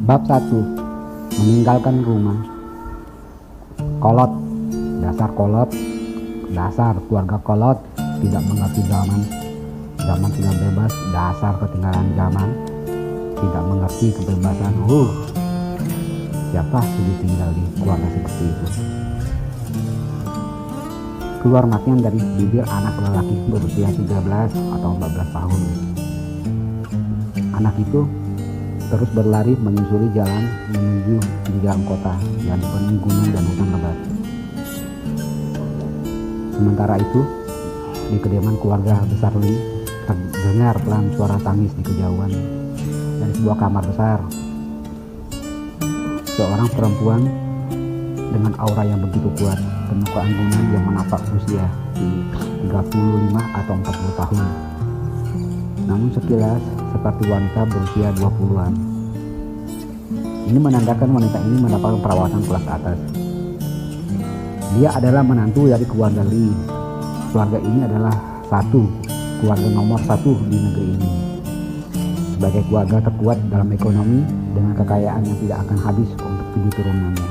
Bab 1. Meninggalkan rumah. Kolot. Dasar keluarga kolot. Tidak mengerti zaman. Zaman tidak bebas. Dasar ketinggalan zaman. Tidak mengerti kebebasan. Siapa sudi tinggal di keluarga seperti itu? Keluar makian dari bibir anak lelaki berusia 13 atau 14 tahun. Anak itu terus berlari menyusuri jalan menuju di dalam kota yang dipenuhi gunung dan hutan lebat. Sementara itu, di kediaman keluarga besar Lee, terdengar pelan suara tangis di kejauhan dari sebuah kamar besar. Seorang perempuan dengan aura yang begitu kuat, penuh keanggunan yang menapak usia di 35 atau 40 tahun. Namun sekilas seperti wanita berusia 20-an. Ini menandakan wanita ini mendapatkan perawatan kelas atas. Dia adalah menantu dari keluarga Lee. Keluarga ini adalah keluarga nomor satu di negeri ini. Sebagai keluarga terkuat dalam ekonomi dengan kekayaan yang tidak akan habis untuk 7 turunannya.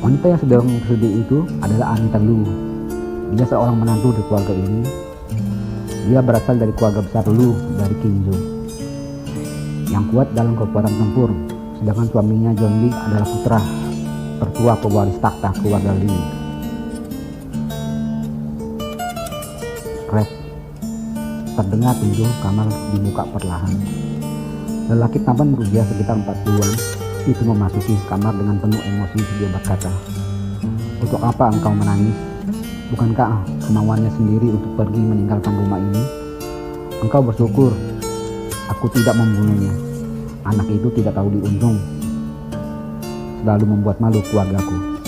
Wanita yang sedang sedih itu adalah Anita Lu. Dia seorang menantu di keluarga ini. Dia berasal dari keluarga besar Lu dari Kinzo, yang kuat dalam kekuatan tempur, sedangkan suaminya John Lee adalah putra tertua pewaris takhta keluarga Lee. Krek, terdengar pintu kamar dibuka perlahan. Lelaki tampan berusia sekitar 40-an itu memasuki kamar dengan penuh emosi. Dia berkata, "Untuk apa engkau menangis? Bukankah kemauannya sendiri untuk pergi meninggalkan rumah ini? Engkau bersyukur aku tidak membunuhnya. Anak itu tidak tahu diuntung, selalu membuat malu keluargaku."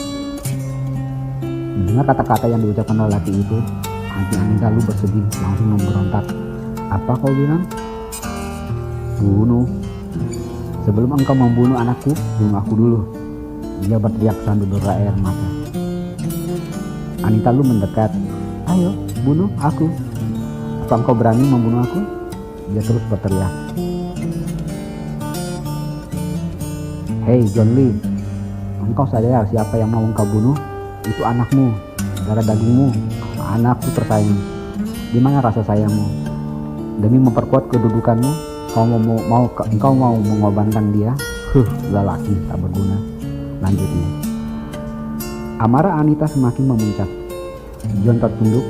Mendengar kata-kata yang diucapkan lelaki itu, hati Anita Lu bersedih langsung memberontak. "Apa kau bilang? Bunuh? Sebelum engkau membunuh anakku, bunuh aku dulu." Dia berteriak sambil berair mata. Anita Lu mendekat. "Ayo, bunuh aku. Apa engkau berani membunuh aku?" Dia terus berteriak. "Hei John Lee, engkau sadar siapa yang mau engkau bunuh? Itu anakmu, darah dagingmu, anakku tersayang. Di mana rasa sayangmu? Demi memperkuat kedudukanmu, engkau mau mengorbankan dia? Lelaki tak berguna," lanjutnya. Amarah Anita semakin memuncak. John tertunduk.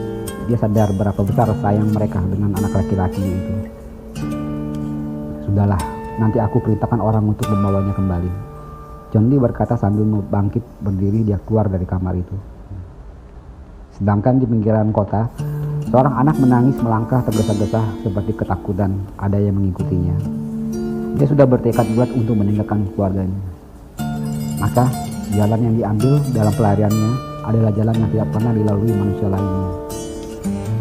Dia sadar berapa besar sayang mereka dengan anak laki-laki itu. "Sudahlah, nanti aku perintahkan orang untuk membawanya kembali." John Lee berkata sambil bangkit berdiri. Dia keluar dari kamar itu. Sedangkan di pinggiran kota, seorang anak menangis melangkah tergesa-gesa seperti ketakutan ada yang mengikutinya. Dia sudah bertekad bulat untuk meninggalkan keluarganya. Maka jalan yang diambil dalam pelariannya adalah jalan yang tidak pernah dilalui manusia lainnya.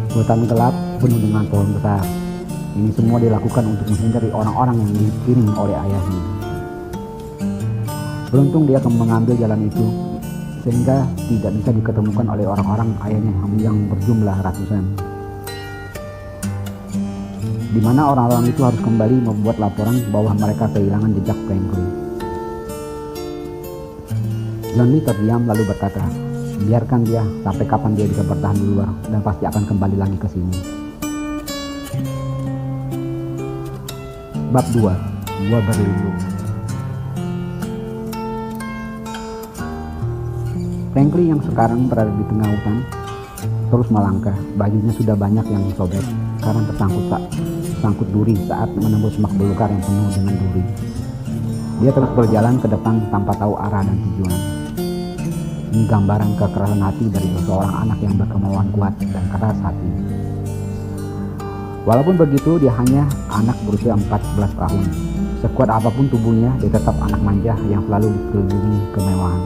Hutan gelap penuh dengan pohon besar. Ini semua dilakukan untuk menghindari orang-orang yang dikirim oleh ayahnya. Beruntung dia mengambil jalan itu sehingga tidak bisa diketemukan oleh orang-orang ayahnya yang berjumlah ratusan. Di mana orang-orang itu harus kembali membuat laporan bahwa mereka kehilangan jejak Franklin. John Lee terdiam lalu berkata, "Biarkan dia, sampai kapan dia bisa bertahan di luar dan pasti akan kembali lagi ke sini." Bab 2. Gua berlindung. Franklin yang sekarang berada di tengah hutan terus melangkah. Bajunya sudah banyak yang sobek karena tersangkut duri saat menembus semak belukar yang penuh dengan duri. Dia terus berjalan ke depan tanpa tahu arah dan tujuan. Ini gambaran kekerasan hati dari seseorang anak yang berkemauan kuat dan keras hati. Walaupun begitu, dia hanya anak berusia 14 tahun. Sekuat apapun tubuhnya, dia tetap anak manja yang selalu dikelilingi kemewahan.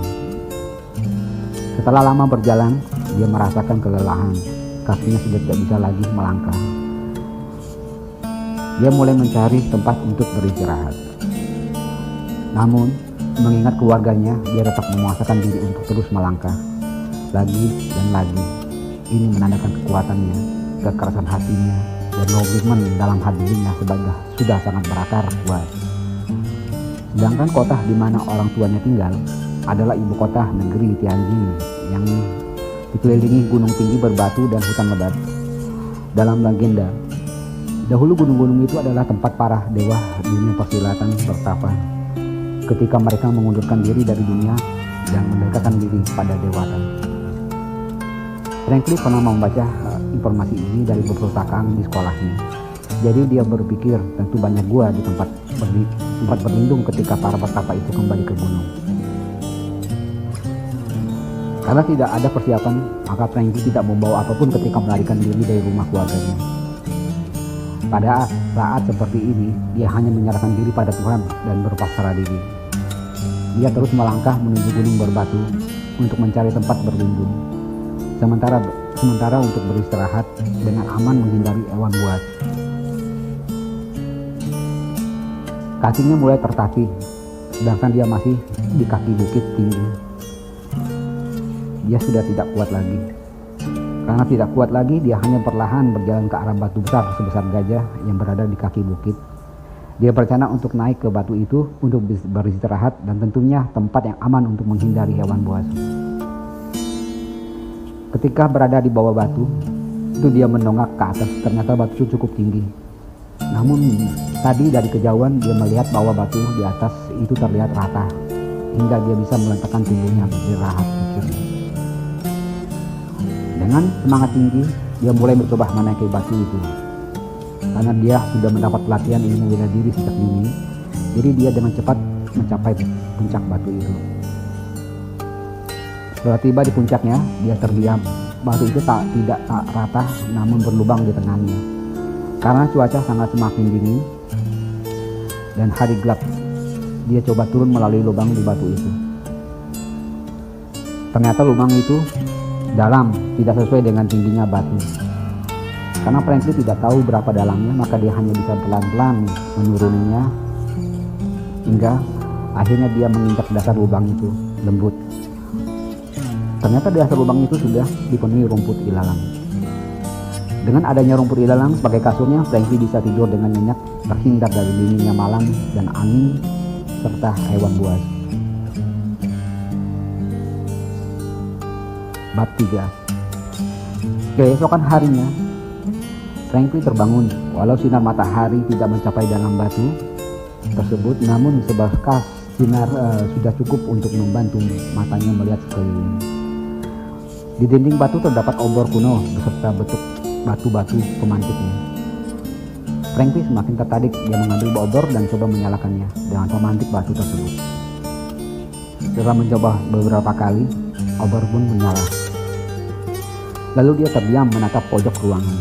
Setelah lama berjalan, dia merasakan kelelahan. Kakinya sudah tidak bisa lagi melangkah. Dia mulai mencari tempat untuk beristirahat. Namun, mengingat keluarganya, dia tetap memaksakan diri untuk terus melangkah. Lagi dan lagi. Ini menandakan kekuatannya, kekerasan hatinya, dan komitmen dalam hatinya sudah sangat berakar kuat. Sedangkan kota di mana orang tuanya tinggal adalah ibu kota negeri Tianjin yang dikelilingi gunung tinggi berbatu dan hutan lebat. Dalam legenda, dahulu gunung-gunung itu adalah tempat para dewa dunia persilatan bertapa ketika mereka mengundurkan diri dari dunia dan mendekatkan diri pada dewata. Franklin pernah membaca informasi ini dari perpustakaan di sekolahnya. Jadi dia berpikir tentu banyak gua di tempat berlindung ketika para petapa itu kembali ke gunung. Karena tidak ada persiapan, maka Franklin tidak membawa apapun ketika melarikan diri dari rumah keluarganya. Pada saat seperti ini, dia hanya menyerahkan diri pada Tuhan dan berpasrah diri. Dia terus melangkah menuju gunung berbatu untuk mencari tempat berlindung. Sementara untuk beristirahat dengan aman menghindari hewan buas. Kakinya mulai tertatih, sedangkan dia masih di kaki bukit tinggi. Dia sudah tidak kuat lagi. Karena tidak kuat lagi, dia hanya perlahan berjalan ke arah batu besar sebesar gajah yang berada di kaki bukit. Dia berencana untuk naik ke batu itu untuk beristirahat dan tentunya tempat yang aman untuk menghindari hewan buas. Ketika berada di bawah batu, itu dia mendongak ke atas. Ternyata batu itu cukup tinggi. Namun tadi dari kejauhan dia melihat bahwa batu di atas itu terlihat rata, hingga dia bisa meletakkan tubuhnya beristirahat pikirnya. Dengan semangat tinggi, dia mulai mencoba menaiki batu itu. Karena dia sudah mendapat pelatihan ilmu bela diri sejak dini, jadi dia dengan cepat mencapai puncak batu itu. Setelah tiba di puncaknya, dia terdiam. Batu itu tidak rata, namun berlubang di tengahnya. Karena cuaca sangat semakin dingin dan hari gelap, dia coba turun melalui lubang di batu itu. Ternyata lubang itu dalam, tidak sesuai dengan tingginya batu. Karena Franklin tidak tahu berapa dalamnya, maka dia hanya bisa pelan-pelan menuruninya hingga akhirnya dia menginjak dasar lubang itu lembut. Ternyata dasar lubang itu sudah dipenuhi rumput ilalang. Dengan adanya rumput ilalang sebagai kasurnya, Franklin bisa tidur dengan nyenyak, terhindar dari dinginnya malam dan angin serta hewan buas. Bab 3. Keesokan harinya, Franklin terbangun walau sinar matahari tidak mencapai dalam batu tersebut, namun seberkas sinar sudah cukup untuk membantu matanya melihat sekeliling. Di dinding batu terdapat obor kuno beserta bentuk batu-batu pemantiknya. Franklin semakin tertarik. Dia mengambil obor dan coba menyalakannya dengan pemantik batu tersebut. Setelah mencoba beberapa kali, obor pun menyala. Lalu dia terdiam menatap pojok ruangan.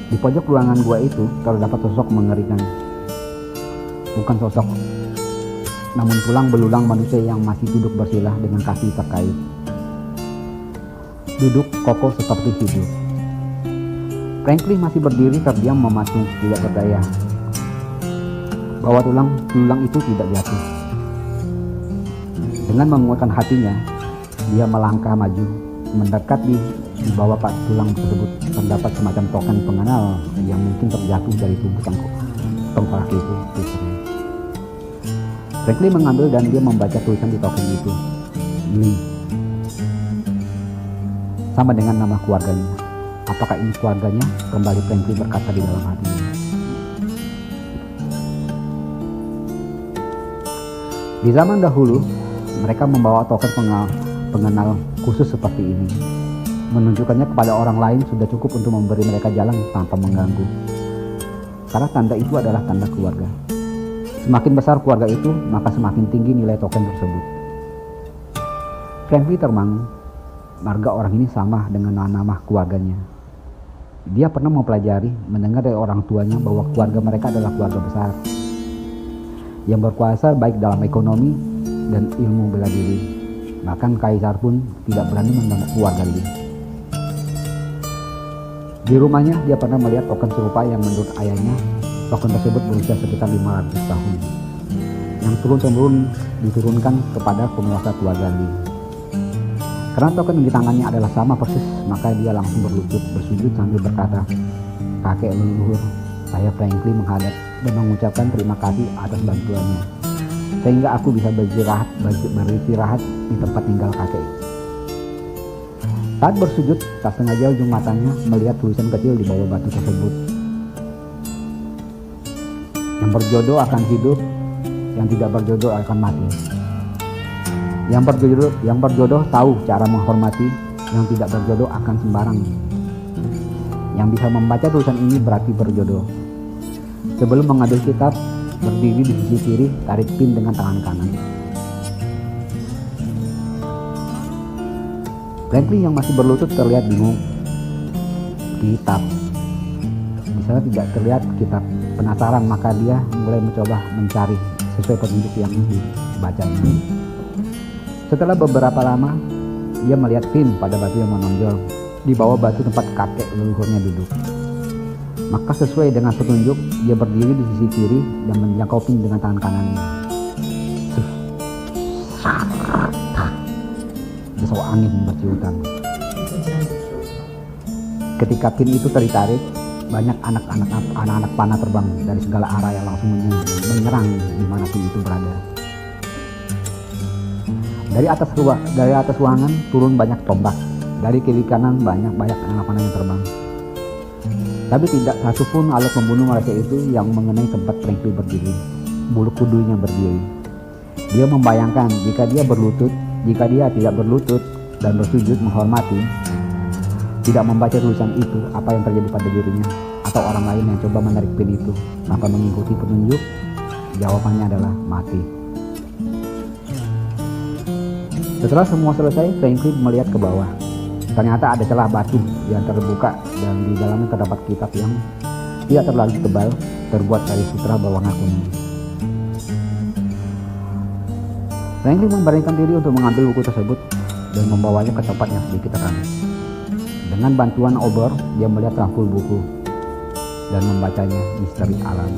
Di pojok ruangan gua itu terdapat sosok mengerikan. Bukan sosok, namun tulang belulang manusia yang masih duduk bersila dengan kaki terkait. Duduk kokoh seperti hidup. Franklin masih berdiri terdiam mematung, tidak berdaya bahwa tulang belulang itu tidak jatuh. Dengan menguatkan hatinya, dia melangkah maju. Mendekat di bawah tulang tersebut terdapat semacam token pengenal yang mungkin terjatuh dari tubuh tengkorak itu. Franklin mengambil dan dia membaca tulisan di token itu. Lee. Sama dengan nama keluarganya. Apakah ini keluarganya? Kembali Franklin berkata di dalam hatinya. Di zaman dahulu, mereka membawa token pengenal khusus seperti ini. Menunjukkannya kepada orang lain sudah cukup untuk memberi mereka jalan tanpa mengganggu. Karena tanda itu adalah tanda keluarga. Semakin besar keluarga itu, maka semakin tinggi nilai token tersebut. Franklin termangu. Marga orang ini sama dengan nama keluarganya. Dia pernah mempelajari, mendengar dari orang tuanya bahwa keluarga mereka adalah keluarga besar yang berkuasa baik dalam ekonomi dan ilmu bela diri. Bahkan kaisar pun tidak berani mengganggu keluarga Lee. Di rumahnya dia pernah melihat token serupa yang menurut ayahnya token tersebut berusia sekitar 500 tahun yang turun-temurun diturunkan kepada penguasa keluarga Lee. Karena token di tangannya adalah sama persis, maka dia langsung berlutut bersujud sambil berkata, "Kakek leluhur, saya Franklin dan mengucapkan terima kasih atas bantuannya, sehingga aku bisa beristirahat di tempat tinggal kakek. Saat bersujud, tak sengaja ujung matanya melihat tulisan kecil di bawah batu tersebut. Yang berjodoh akan hidup, yang tidak berjodoh akan mati. Yang berjodoh tahu cara menghormati, yang tidak berjodoh akan sembarang. Yang bisa membaca tulisan ini berarti berjodoh. Sebelum mengambil kitab, berdiri di sisi kiri, tarik pin dengan tangan kanan. Franklin yang masih berlutut terlihat bingung. Kitab. Di sana tidak terlihat kitab. Penasaran, maka dia mulai mencoba mencari sesuai petunjuk yang dibacanya. Setelah beberapa lama, ia melihat pin pada batu yang menonjol di bawah batu tempat kakek leluhurnya duduk. Maka sesuai dengan petunjuk, ia berdiri di sisi kiri dan menjangkau pin dengan tangan kanannya. Desau angin berciutan. Ketika pin itu tertarik, banyak anak-anak panah terbang dari segala arah yang langsung menyerang di mana pin itu berada. Dari atas ruangan turun banyak tombak. Dari kiri kanan banyak anak panah yang terbang. Tapi tidak satu pun alat membunuh manusia itu yang mengenai tempat Franklin berdiri. Bulu kudunya berdiri. Dia membayangkan jika dia tidak berlutut dan bersujud menghormati, tidak membaca tulisan itu, apa yang terjadi pada dirinya atau orang lain yang coba menarik pin itu tanpa mengikuti petunjuk, jawabannya adalah mati. Setelah semua selesai, Franklin melihat ke bawah. Ternyata ada celah batu yang terbuka dan di dalamnya terdapat kitab yang tidak terlalu tebal, terbuat dari sutra berwarna kuning. Franklin memberanikan diri untuk mengambil buku tersebut dan membawanya ke tempat yang sedikit terang. Dengan bantuan obor, dia melihat rangkul buku dan membacanya misteri alam.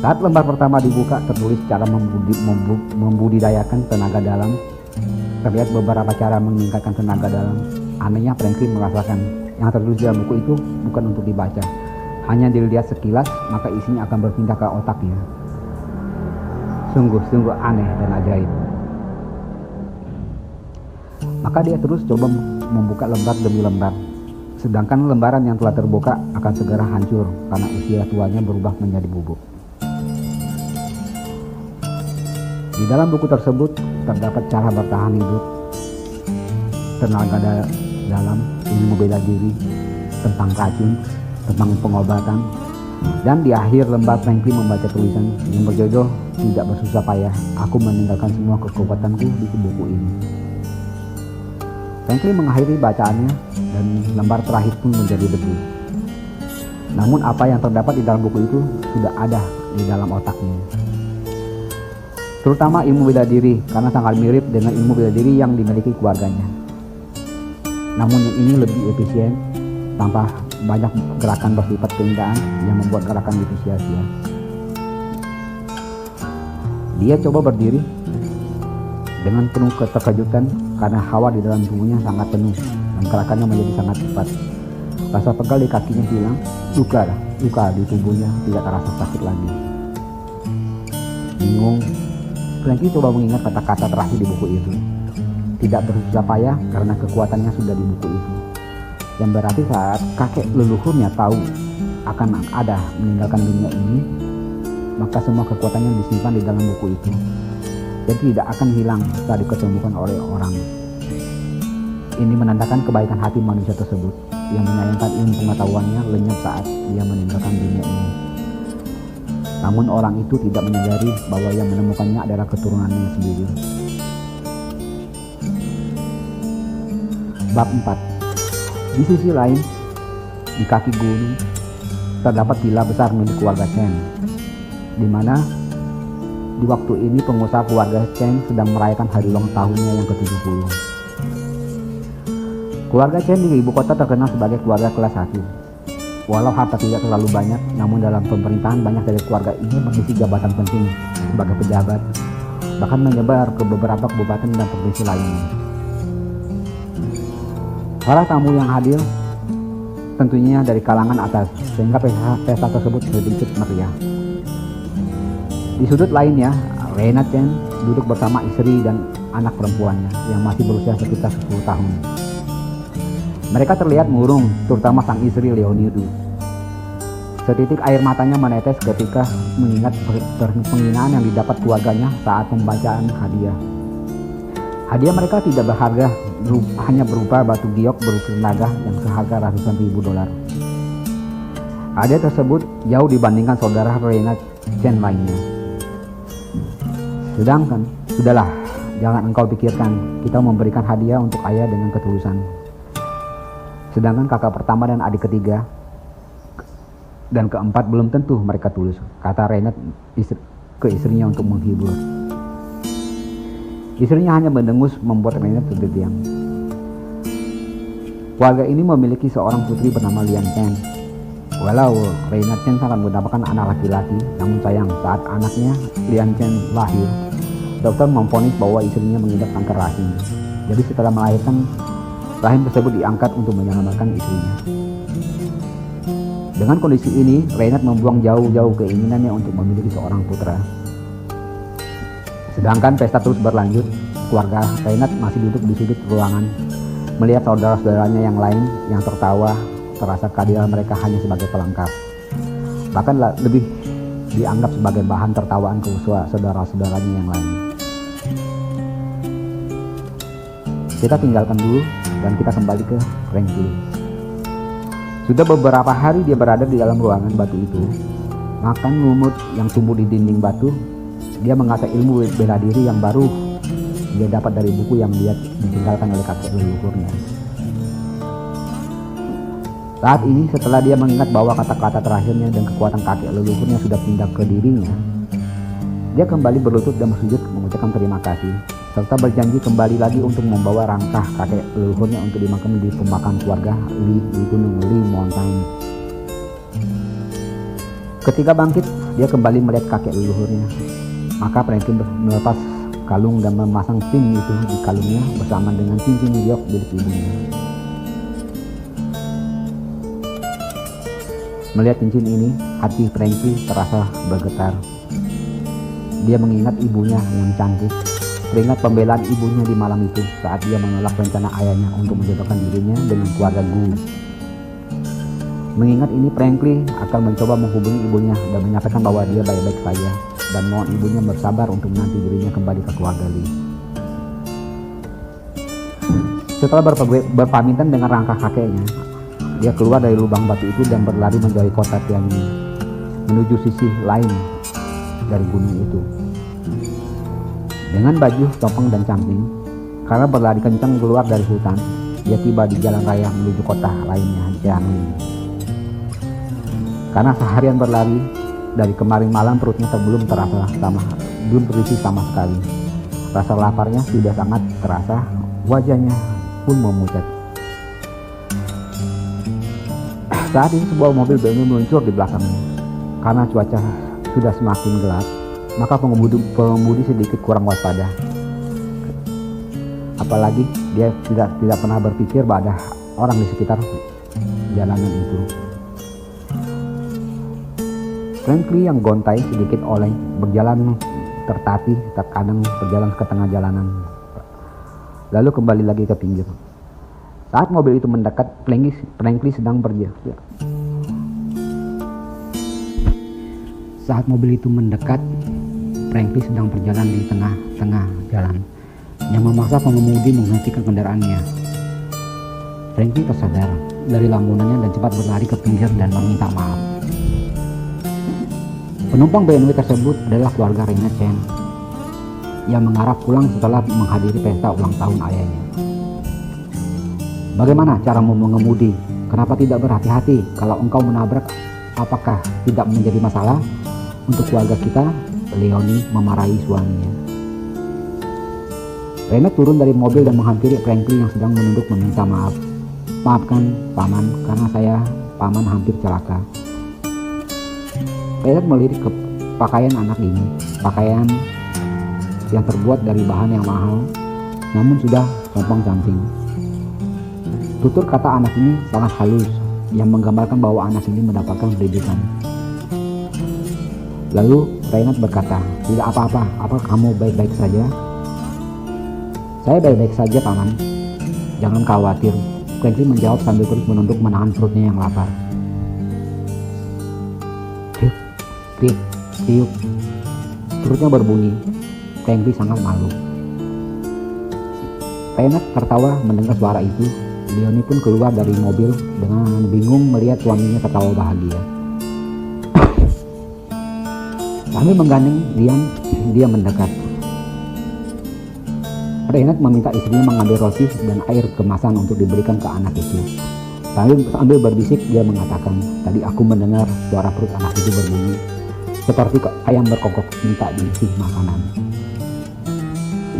Saat lembar pertama dibuka, tertulis cara membudidayakan tenaga dalam. Terlihat beberapa cara meningkatkan tenaga dalam. Anehnya, Franklin merasakan yang tertulis dalam buku itu bukan untuk dibaca. Hanya dilihat sekilas, maka isinya akan berpindah ke otaknya. Sungguh aneh dan ajaib. Maka dia terus coba membuka lembar demi lembar. Sedangkan lembaran yang telah terbuka akan segera hancur karena usia tuanya berubah menjadi bubuk. Di dalam buku tersebut terdapat cara bertahan hidup, tenaga dalam, ilmu bela diri, tentang racun, tentang pengobatan, dan di akhir lembar Franklin membaca tulisan yang berjodoh tidak bersusah payah. Aku meninggalkan semua kekuatanku di buku ini. Franklin mengakhiri bacaannya dan lembar terakhir pun menjadi debu. Namun apa yang terdapat di dalam buku itu sudah ada di dalam otaknya. Terutama ilmu bela diri, karena sangat mirip dengan ilmu bela diri yang dimiliki keluarganya. Namun yang ini lebih efisien, tanpa banyak gerakan bersifat keindaan yang membuat gerakan itu sia-sia. Dia coba berdiri dengan penuh keterkejutan karena hawa di dalam tubuhnya sangat penuh dan gerakannya menjadi sangat cepat. Rasa pegal di kakinya hilang, luka di tubuhnya tidak terasa sakit lagi. Bingung, Franklin coba mengingat kata-kata terakhir di buku itu. Tidak bersusah payah karena kekuatannya sudah di buku itu. Yang berarti saat kakek leluhurnya tahu akan ada meninggalkan dunia ini, maka semua kekuatannya disimpan di dalam buku itu. Jadi tidak akan hilang setelah diketemukan oleh orang. Ini menandakan kebaikan hati manusia tersebut yang menyayangkan ilmu pengetahuannya lenyap saat dia meninggalkan dunia ini. Namun orang itu tidak menyadari bahwa yang menemukannya adalah keturunannya sendiri. Bab 4. Di sisi lain, di kaki gunung, terdapat villa besar milik keluarga Chen, di mana di waktu ini pengusaha keluarga Chen sedang merayakan hari ulang tahunnya yang ke-70. Keluarga Chen di ibu kota terkenal sebagai keluarga kelas 1. Walau harta tidak terlalu banyak, namun dalam pemerintahan banyak dari keluarga ini mengisi jabatan penting sebagai pejabat, bahkan menyebar ke beberapa kabupaten dan provinsi lainnya. Para tamu yang hadir tentunya dari kalangan atas, sehingga pesta tersebut sedikit meriah. Di sudut lainnya, Reinhard Chen duduk bersama istri dan anak perempuannya yang masih berusia sekitar 10 tahun. Mereka terlihat murung, terutama sang istri Leonie Du. Setitik air matanya menetes ketika mengingat penghinaan yang didapat keluarganya saat pembacaan hadiah. Hadiah mereka tidak berharga, hanya berupa batu giok bertenaga yang seharga ratusan ribu dolar. Hadiah tersebut jauh dibandingkan saudara Reinhard Chen lainnya. Sedangkan, sudahlah, jangan engkau pikirkan, kita memberikan hadiah untuk ayah dengan ketulusan. Sedangkan kakak pertama dan adik ketiga dan keempat belum tentu mereka tulus, kata Reinhard ke istrinya untuk menghibur. Istrinya hanya mendengus membuat Reinhard terdiam. Keluarga ini memiliki seorang putri bernama Lian Chen. Walau Reinhard Chen sangat mendapatkan anak laki-laki, namun sayang saat anaknya Lian Chen lahir, dokter memvonis bahwa istrinya mengidap kanker rahim. Jadi setelah melahirkan, rahim tersebut diangkat untuk menyelamatkan istrinya. Dengan kondisi ini, Reinhard membuang jauh-jauh keinginannya untuk memiliki seorang putra. Sedangkan pesta terus berlanjut, keluarga Reinhard masih duduk di sudut ruangan, melihat saudara-saudaranya yang lain yang tertawa, terasa kehadiran mereka hanya sebagai pelengkap. Bahkan lebih dianggap sebagai bahan tertawaan ke saudara-saudaranya yang lain. Kita tinggalkan dulu dan kita kembali ke Franklin. Sudah beberapa hari dia berada di dalam ruangan batu itu, makan lumut yang tumbuh di dinding batu. Dia mengasah ilmu bela diri yang baru dia dapat dari buku yang dia ditinggalkan oleh kakek leluhurnya. Saat ini setelah dia mengingat bahwa kata-kata terakhirnya dan kekuatan kakek leluhurnya sudah pindah ke dirinya, dia kembali berlutut dan bersujud mengucapkan terima kasih, serta berjanji kembali lagi untuk membawa rangkah kakek leluhurnya untuk dimakamkan di pemakaman keluarga Li di Gunung Li Mountain. Ketika bangkit, dia kembali melihat kakek leluhurnya. Maka Franklin melepas kalung dan memasang pin itu di kalungnya bersama dengan cincin giok milik ibunya. Melihat cincin ini, hati Franklin terasa bergetar. Dia mengingat ibunya yang cantik, teringat pembelaan ibunya di malam itu saat dia menolak rencana ayahnya untuk menjodohkan dirinya dengan keluarga Gu. Mengingat ini, Franklin akan mencoba menghubungi ibunya dan menyampaikan bahwa dia baik-baik saja dan mohon ibunya bersabar untuk menanti dirinya kembali ke keluarga Li. Setelah berpamitan dengan rangka kakeknya, dia keluar dari lubang batu itu dan berlari menjauhi kota Tianjin menuju sisi lain dari gunung itu. Dengan baju, topeng, dan camping, karena berlari kencang keluar dari hutan, dia tiba di jalan raya menuju kota lainnya, Jiangling. Karena seharian berlari, dari kemarin malam perutnya belum terisi sama sekali. Rasa laparnya sudah sangat terasa, wajahnya pun memucat. Saat ini sebuah mobil BMW meluncur di belakangnya. Karena cuaca sudah semakin gelap, maka pengemudi sedikit kurang waspada. Apalagi dia tidak pernah berpikir bahwa ada orang di sekitar jalanan itu. Franklin yang gontai sedikit oleng berjalan tertatih, terkadang berjalan ke tengah jalanan, lalu kembali lagi ke pinggir. Saat mobil itu mendekat, Franklin sedang berjalan. Saat mobil itu mendekat, Franklin sedang berjalan di tengah-tengah jalan, yang memaksa pengemudi menghentikan kendaraannya. Franklin tersadar dari lamunannya dan cepat berlari ke pinggir dan meminta maaf. Penumpang BMW tersebut adalah keluarga Reinhard Chen yang mengarah pulang setelah menghadiri pesta ulang tahun ayahnya. Bagaimana caramu mengemudi? Kenapa tidak berhati-hati? Kalau engkau menabrak, apakah tidak menjadi masalah untuk keluarga kita? Leonie memarahi suaminya. Reinhard turun dari mobil dan menghampiri Franklin yang sedang menunduk meminta maaf. Maafkan paman, karena paman hampir celaka. Reinhard melirik ke pakaian anak ini, pakaian yang terbuat dari bahan yang mahal, namun sudah compang-camping. Tutur kata anak ini sangat halus, yang menggambarkan bahwa anak ini mendapatkan pendidikan. Lalu Renat berkata, "Tidak apa-apa, apa kamu baik-baik saja?" "Saya baik-baik saja, Paman. Jangan khawatir," Franklin menjawab sambil terus menunduk menahan perutnya yang lapar. Kriuk, kriuk, kriuk. Perutnya berbunyi. Franklin sangat malu. Renat tertawa mendengar suara itu. Leonie pun keluar dari mobil dengan bingung melihat suaminya tertawa bahagia. Sambil menggandeng dia mendekat. Renat meminta istrinya mengambil roti dan air kemasan untuk diberikan ke anak itu. Sambil berbisik dia mengatakan, "Tadi aku mendengar suara perut anak itu berbunyi, seperti ayam berkokok minta diisi makanan."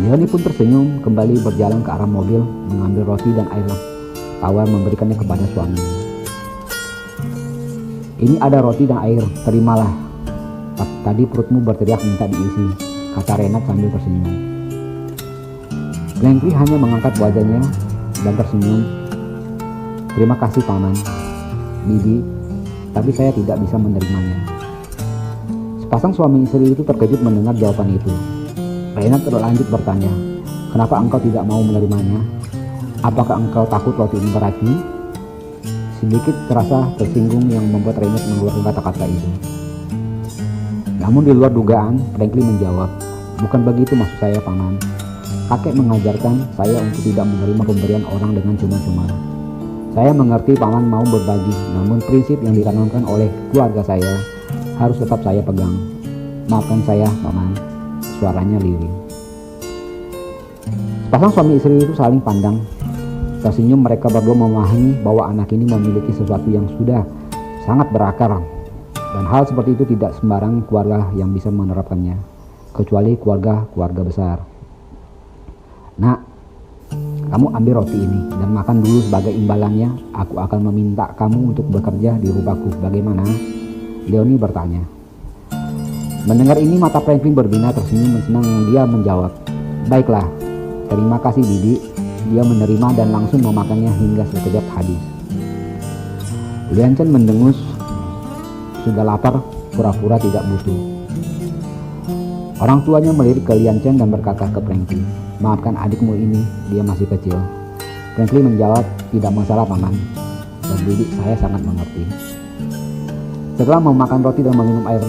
Leonie pun tersenyum kembali berjalan ke arah mobil, mengambil roti dan air tawar memberikannya kepada suaminya. "Ini ada roti dan air, terimalah. Tadi perutmu berteriak minta diisi," kata Renat sambil tersenyum. Franklin hanya mengangkat wajahnya dan tersenyum. "Terima kasih, Paman, Bibi, tapi saya tidak bisa menerimanya." Sepasang suami istri itu terkejut mendengar jawaban itu. Renat terlanjut bertanya, "Kenapa engkau tidak mau menerimanya? Apakah engkau takut roti ini beracun?" Sedikit terasa tersinggung yang membuat Renat mengeluarkan kata-kata itu. Namun di luar dugaan, Franklin menjawab, "Bukan begitu maksud saya, Paman. Kakek mengajarkan saya untuk tidak menerima pemberian orang dengan cuma-cuma. Saya mengerti Paman mau berbagi, namun prinsip yang ditanamkan oleh keluarga saya harus tetap saya pegang. Maafkan saya, Paman." Suaranya lirih. Sepasang suami istri itu saling pandang. Tersenyum mereka berdua memahami bahwa anak ini memiliki sesuatu yang sudah sangat berakar. Dan hal seperti itu tidak sembarang keluarga yang bisa menerapkannya, kecuali keluarga besar. "Nak, kamu ambil roti ini dan makan dulu, sebagai imbalannya aku akan meminta kamu untuk bekerja di rumahku. Bagaimana?" Leonie bertanya. Mendengar ini mata Franklin berbinar tersenyum senang. Dia menjawab, "Baiklah, terima kasih Bibi." Dia menerima dan langsung memakannya hingga sekejap habis. Lian Chen mendengus. Sudah lapar, pura-pura tidak butuh. Orang tuanya melirik ke Lian Chen dan berkata ke Franklin, "Maafkan adikmu ini, dia masih kecil." Franklin menjawab, "Tidak masalah, Paman. Dan Bibi, saya sangat mengerti." Setelah memakan roti dan meminum air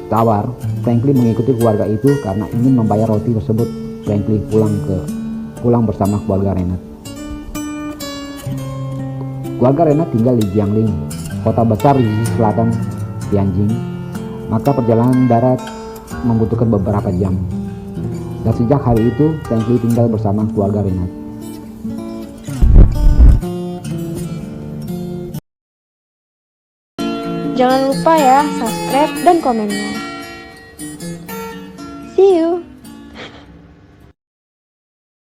tawar, Franklin mengikuti keluarga itu karena ingin membayar roti tersebut. Franklin pulang bersama keluarga Renat. Keluarga Renat tinggal di Jiangling, kota besar di sisi selatan Tianjin. Maka perjalanan darat membutuhkan beberapa jam. Dan sejak hari itu, Franklin tinggal bersama keluarga Renat. Jangan lupa ya, subscribe dan komennya. See you!